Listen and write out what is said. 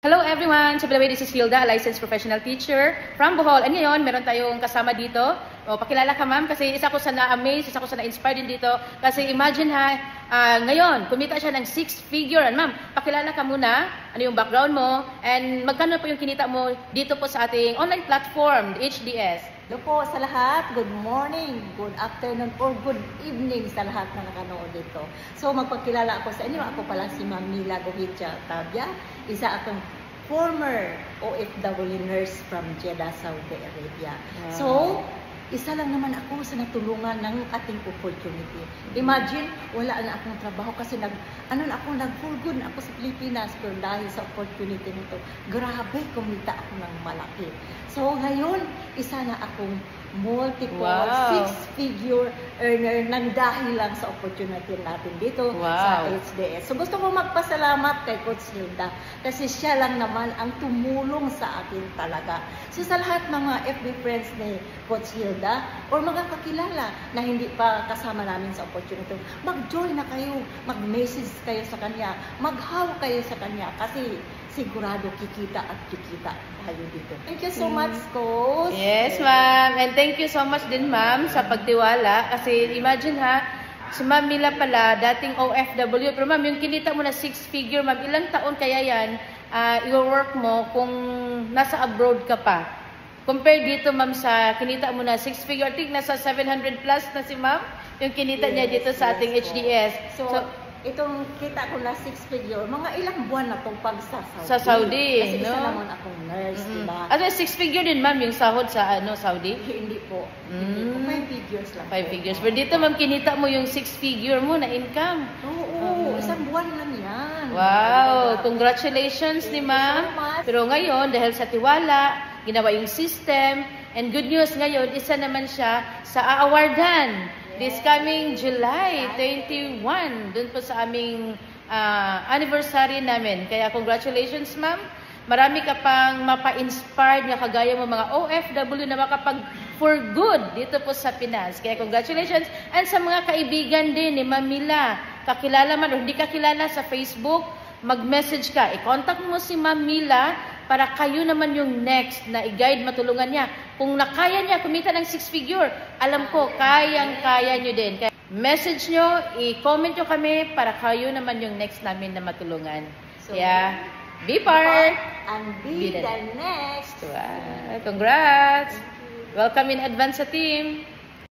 Hello everyone! So by the way, this is Hilda, a licensed professional teacher from Bohol. And ngayon, meron tayong kasama dito. O, pakilala ka ma'am kasi isa ko sa na-amaze, isa ko sa na-inspire din dito. Kasi imagine ha, ngayon, kumita siya ng 6-figure. Ma'am, pakilala ka muna, ano yung background mo, and magkano po yung kinita mo dito po sa ating online platform, the HDS. Hello po sa lahat. Good morning, good afternoon, or good evening sa lahat na nakanood dito. So magpakilala ako sa inyo. Ako pala si Ma'am Mila Gohitcha Tabia. Isa akong former OFW nurse from Jeddah, Saudi Arabia. Wow. So, isa lang naman ako sa natulungan ng ating opportunity. Imagine, wala na akong trabaho kasi nag-for good na ako sa Pilipinas pero dahil sa opportunity nito, grabe, kumita ako ng malaki. So, ngayon, isa na akong multiple 6-figure earner nang dahil lang sa opportunity natin dito sa HDS. So gusto ko magpasalamat kay Coach Hilda kasi siya lang naman ang tumulong sa akin talaga. So sa lahat ng mga FB friends ni Coach Hilda or mga kakilala na hindi pa kasama namin sa opportunity, mag-join na kayo, mag-message kayo sa kanya, mag-how kayo sa kanya kasi sigurado kikita at kikita tayo dito. Thank you so much, Coach. Yes, ma'am. And thank you so much din, ma'am, sa pagtiwala. Kasi imagine ha, si Ma'am Mila pala, dating OFW. Pero ma'am, yung kinita mo na 6-figure, ma'am, ilang taon kaya yan i-work mo kung nasa abroad ka pa? Compare dito, ma'am, sa kinita mo na 6-figure. I think nasa 700 plus na si ma'am, yung kinita niya dito sa ating HDS. So itong kita ko na 6-figure, mga ilang buwan na itong pag sa Saudi. Sa Saudi, kasi no? Isa naman akong nurse, diba? At 6-figure din, ma'am, yung sahod sa Saudi? Hindi po. Hindi po. 5 figures lang. 5 figures. Pero dito, ma'am, kinita mo yung 6-figure mo na income. Oo, isang buwan lang yan. Wow! Congratulations ni ma'am. Pero ngayon, dahil sa tiwala, ginawa yung system, and good news ngayon, isa naman siya sa aawardan. This coming July 21, dun po sa aming anniversary namin. Kaya congratulations, ma'am. Marami ka pang mapa-inspired na kagaya mo mga OFW na makapag-for good dito po sa Pinas. Kaya congratulations. And sa mga kaibigan din ni Ma'am Mila, kakilala man o hindi kakilala sa Facebook, mag-message ka. I-contact mo si Ma'am Mila para kayo naman yung next na i-guide, matulungan niya. Kung nakaya niya kumita ng 6-figure, alam ko, kayang-kaya niyo din. Kaya message niyo, i-comment niyo kami para kayo naman yung next namin na matulungan. So, kaya, be part and be the next. Wow. Congrats! Welcome in advance sa team.